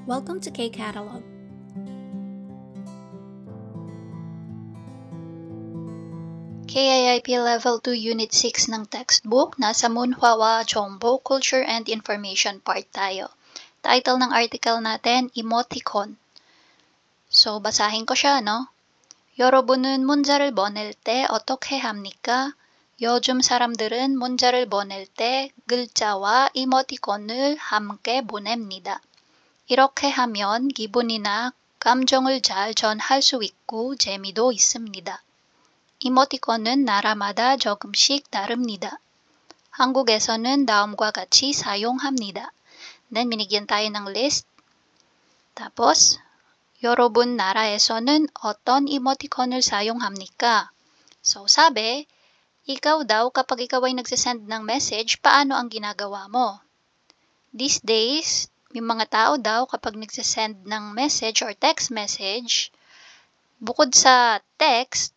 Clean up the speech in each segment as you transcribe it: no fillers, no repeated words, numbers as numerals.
Welcome to K-Catalog. KIIP Level 2 Unit 6 ng textbook, nasa Munhwa Chongbo Culture and Information part tayo. Title ng article natin, Emoticon. So, basahin ko siya, no? 여러분은 문자를 보낼 때 어떻게 합니까? 요즘 사람들은 문자를 보낼 때 글자와 이모티콘을 함께 보냅니다. 이렇게 하면 기분이나 감정을 잘 전할 수 있고 재미도 있습니다. 이모티콘은 나라마다 조금씩 다릅니다. 한국에서는 다음과 같이 사용합니다. Then binigyan tayo ng list. Tapos, 여러분 나라에서는 어떤 emoticon을 사용합니까? So, sabi, ikaw daw kapag ikaw ay nagsasend ng message, paano ang ginagawa mo? These days, may mga tao daw kapag nagsasend ng message or text message, bukod sa text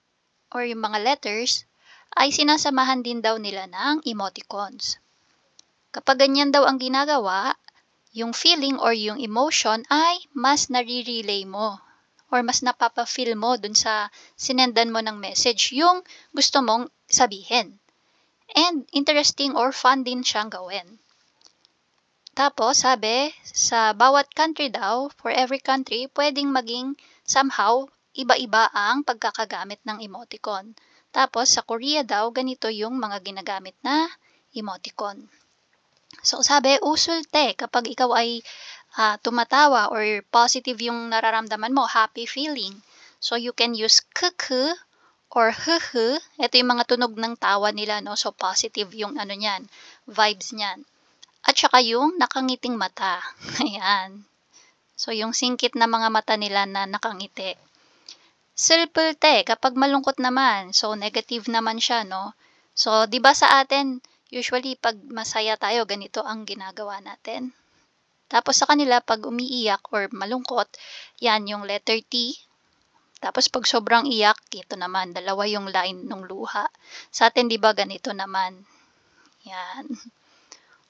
or yung mga letters, ay sinasamahan din daw nila ng emoticons. Kapag ganyan daw ang ginagawa, yung feeling or yung emotion ay mas nare-relay mo or mas napapa-feel mo dun sa sinendan mo ng message yung gusto mong sabihin. And interesting or fun din siyang gawin. Tapos, sabi, sa bawat country daw, for every country, pwedeng maging somehow iba-iba ang pagkakagamit ng emoticon. Tapos, sa Korea daw, ganito yung mga ginagamit na emoticon. So, sabi, usulte, kapag ikaw ay tumatawa or positive yung nararamdaman mo, happy feeling. So, you can use kuku or huhu. Ito yung mga tunog ng tawa nila, no? So, positive yung ano niyan, vibes niyan. At saka yung nakangiting mata. Ayan. So, yung singkit na mga mata nila na nakangiti. Silpulte, kapag malungkot naman. So, negative naman siya, no? So, di ba sa atin, usually, pag masaya tayo, ganito ang ginagawa natin. Tapos sa kanila, pag umiiyak or malungkot, yan yung letter T. Tapos pag sobrang iyak, ito naman, dalawa yung line ng luha. Sa atin, di ba, ganito naman. Yan.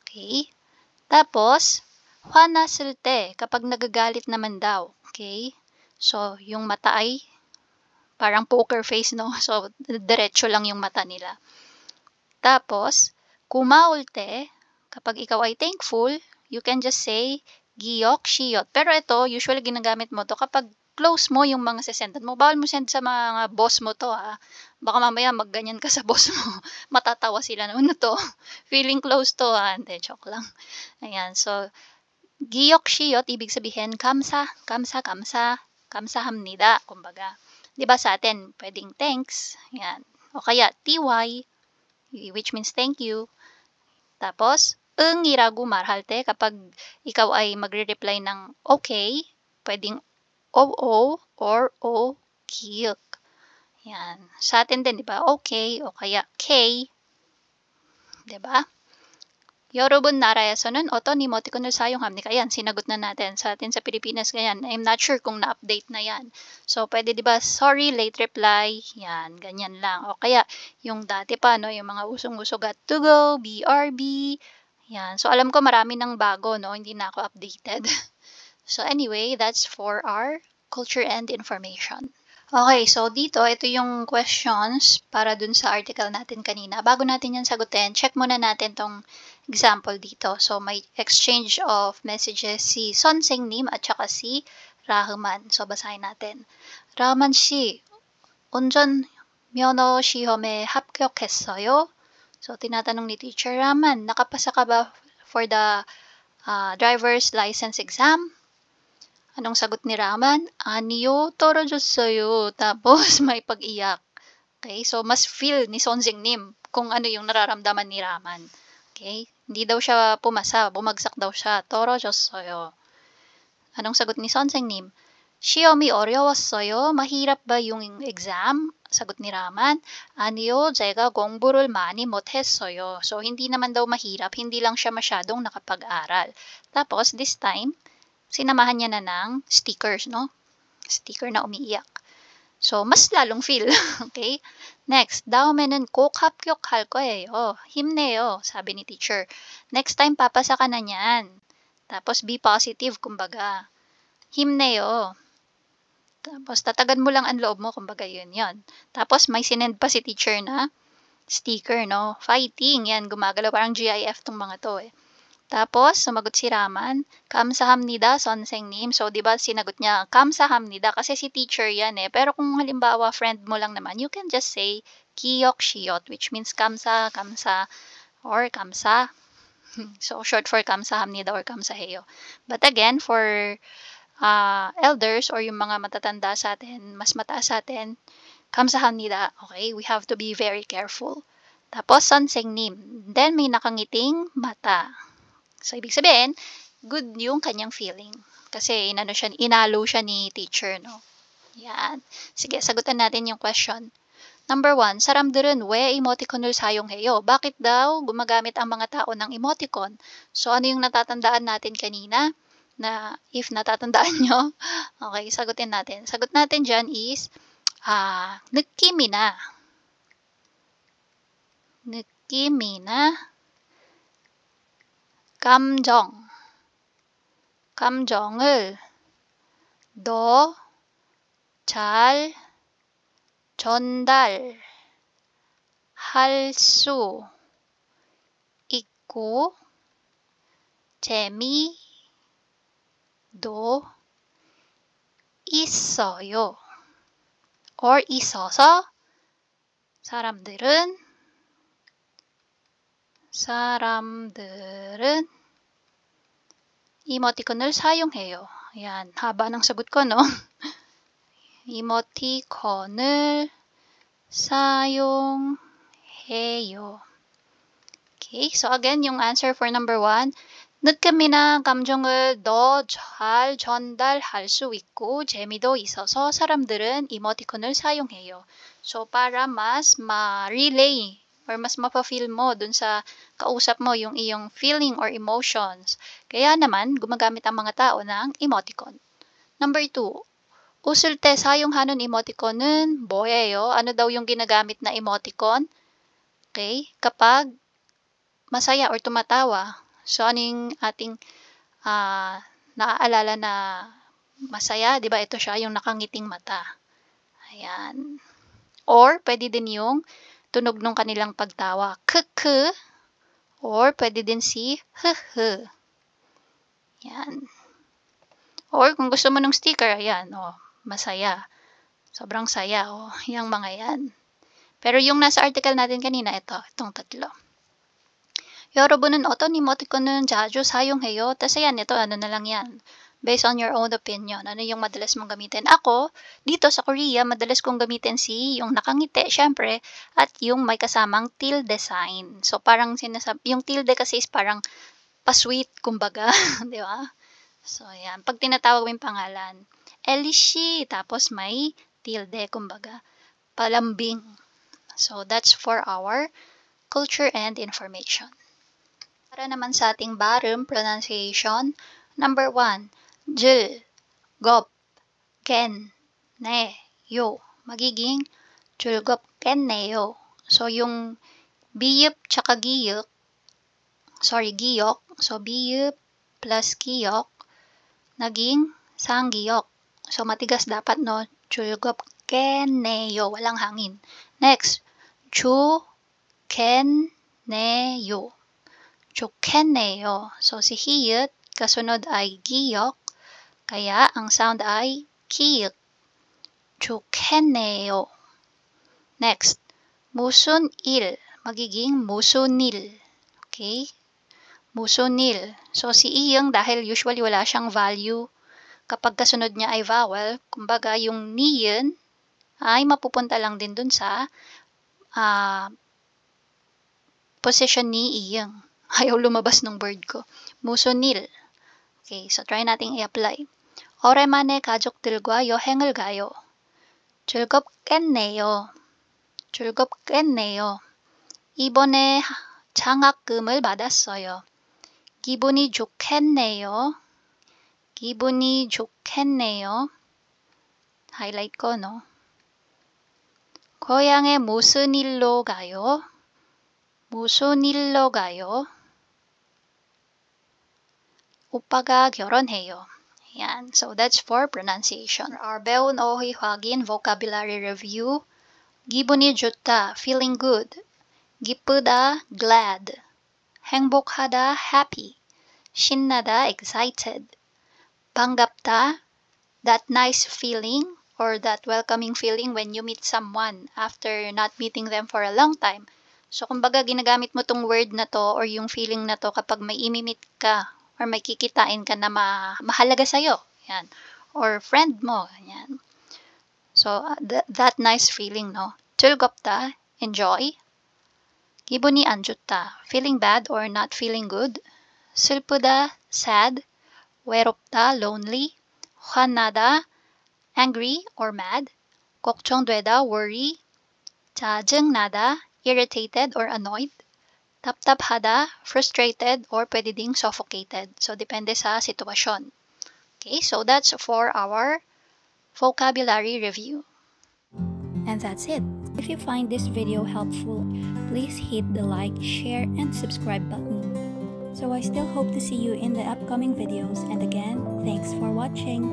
Okay. Tapos, 화났을때, kapag nagagalit naman daw. Okay. So, yung mata ay parang poker face, no? So, diretso lang yung mata nila. Tapos, kumaul때, kapag ikaw ay thankful, you can just say, giyok, shiyot. Pero ito, usually ginagamit mo to kapag close mo yung mga sesendan mo. Bawal mo send sa mga boss mo to, ha. Baka mamaya magganyan ka sa boss mo. Matatawa sila na, ano to? Feeling close to, ha. Hindi, joke lang. Ayan, so, giyok, shiyot, ibig sabihin, kamsa, kamsa, kamsa, kamsahamnida, kumbaga. Diba sa atin, pwedeng thanks, ayan. O kaya, TY, which means thank you. Tapos, 응이라고 말할 때 kapag ikaw ay magre-reply ng okay, pwedeng oo or okay. Yan. Sa atin din, di ba? Okay o kaya K. Di ba? 여러분 나라에서는 어떤 emoticon을 사용합니까? Yan, sinagot na natin. Sa atin sa Pilipinas, ganyan. I'm not sure kung na-update na yan. So, pwede, di ba? Sorry, late reply. Yan, ganyan lang. O kaya, yung dati pa, no? Yung mga usong-uso got to go, BRB. Yan. So, alam ko marami ng bago, no? Hindi na ako updated. So, anyway, that's for our culture and information. Okay, so dito, ito yung questions para dun sa article natin kanina. Bago natin yan sagutin, check muna natin tong example dito. So, may exchange of messages si Son Seng-nim at saka si Rahman. So, basahin natin. Rahman 씨, 운전 면허 시험에 합격했어요? So, tinatanong ni Teacher Rahman, nakapasa ka ba for the driver's license exam? Anong sagot ni Rahman? 아니요, 떨어졌어요. Tapos, may pag-iyak. Okay, so mas feel ni Son Seng-nim kung ano yung nararamdaman ni Rahman. Okay, hindi daw siya pumasa, bumagsak daw siya. 떨어졌어요. Anong sagot ni Son Seng-nim? 시험이 어려웠어요. Mahirap ba yung exam? Sagot ni Rahman, 아니요, 제가 공부를 많이 못했어요. So, hindi naman daw mahirap, hindi lang siya masyadong nakapag-aral. Tapos, this time, sinamahan niya na ng stickers, no? Sticker na umiiyak. So, mas lalong feel. Okay? Next, 다음에는 꼭 합격할 거예요. 힘내요, sabi ni teacher. Next time, papasa ka na niyan. Tapos, be positive, kumbaga. himneyo. Tapos, tatagan mo lang ang loob mo, kumbaga yun. Tapos, may sinend pa si teacher na sticker, no? Fighting, yan, gumagalaw. Parang GIF tong mga to, eh. Tapos, sumagot si Raman, kamsahamnida, 선생님. So, di ba, sinagot niya, kamsahamnida, kasi si teacher yan, eh. Pero kung halimbawa, friend mo lang naman, you can just say, kiyok shiyot, which means kamsa, or kamsa. So, short for kamsahamnida or kamsaheyo. But again, for elders or yung mga matatanda sa atin, mas mataas sa atin, kamsahamnida, okay? We have to be very careful. Tapos, 선생님. Then, may nakangiting mata. So, ibig sabihin, good yung kanyang feeling. Kasi, inalo siya ni teacher, no? Yan. Sige, sagutan natin yung question. Number 1, 사람들은 왜 emoticon을 사용해요? Bakit daw gumagamit ang mga tao ng emoticon? So, ano yung natatandaan natin kanina? Na if natatandaan nyo, okay, sagutin natin. Sagot natin dyan is, 느낌이나, 감정을 더 잘 전달할 수 있고 재미도 있어요. or 있어서 사람들은 emoticon을 사용해요. Yan, haba ng sagot ko, no? emoticon을 사용해요. Okay, so again, yung answer for number 1, 느낌이나 감정을 더 잘 전달할 수 있고 재미도 있어서 사람들은 emoticon을 사용해요. So, para mas ma-relay or mas mapa-feel mo dun sa kausap mo yung iyong feeling or emotions. Kaya naman, gumagamit ang mga tao ng emoticon. Number 2, 웃을 때 사용하는 emoticon은 뭐예요? Ano daw yung ginagamit na emoticon? Okay, kapag masaya or tumatawa. So, ano yung ating naaalala na masaya? Diba ito siya, yung nakangiting mata. Ayan. Or, pwede din yung tunog ng kanilang pagtawa. K. Or, pwede din si h. Yan. Or, kung gusto mo ng sticker, ayan, masaya. Sobrang saya, yung mga yan. Pero yung nasa article natin kanina, itong tatlo. 여러분은 어떤 emoticon은 자주 사용해요? Tas ayan, ito, ano na lang yan. Based on your own opinion. Ano yung madalas mong gamitin? Ako, dito sa Korea, madalas kong gamitin yung nakangiti, syempre, at yung may kasamang tilde sign. So, parang yung tilde kasi is parang pa-sweet, kumbaga. Di ba? So, ayan. Pag tinatawag mo yung pangalan, Elishi, tapos may tilde, kumbaga, palambing. So, that's for our culture and information. Para naman sa ating 발음 pronunciation, number 1, 즐겁, 겐, 네, 요. magiging 즐겁겠네요. So, yung biyup tsaka giyok, so biyup plus giyok, naging sanggiyok. So, matigas dapat, no? 즐겁겠네요, walang hangin. Next, 좋겠네요. 좋겠네요. So, si hiyut, kasunod ay giyok, kaya ang sound ay kiyuk. 좋겠네요. Next, 무슨 일, magiging 무슨 일. Okay? 무슨 일. So, si iyang, dahil usually wala siyang value, kapag kasunod niya ay vowel, kumbaga yung niyan ay mapupunta lang din dun sa position ni iyang. Ayaw lumabas ng word ko. 무슨 일. Okay, so try nating i-apply. 오랜만에 가족들과 여행을 가요. 즐겁겠네요. 즐겁겠네요. 이번에 장학금을 받았어요. 기분이 좋겠네요. 기분이 좋겠네요. Highlight ko, no? 고향에 무슨 일로 가요? 무슨 일로 가요? 오빠가 결혼해요. Yan. So, that's for pronunciation. Our 배운 어휘 확인 vocabulary review. 기분이 좋다, feeling good. 기쁘다, glad. 행복하다, happy. 신나다, excited. 반갑다, that nice feeling or that welcoming feeling when you meet someone after not meeting them for a long time. So, kumbaga, ginagamit mo tong word na to or yung feeling na to kapag may imimit ka or may kikitain ka na mahalaga sa'yo. Yan. Or friend mo. Yan. So, that nice feeling, no? 즐겁다, enjoy. 기분이 안 좋다, feeling bad or not feeling good. 슬프다, sad. 외롭다, lonely. 화나다, angry or mad. 걱정되다, worry. 짜증나다, irritated or annoyed. 답답하다, frustrated or pwede ding suffocated. So, depende sa sitwasyon. Okay, so that's for our vocabulary review. And that's it. If you find this video helpful, please hit the like, share, and subscribe button. So I still hope to see you in the upcoming videos, and again, thanks for watching.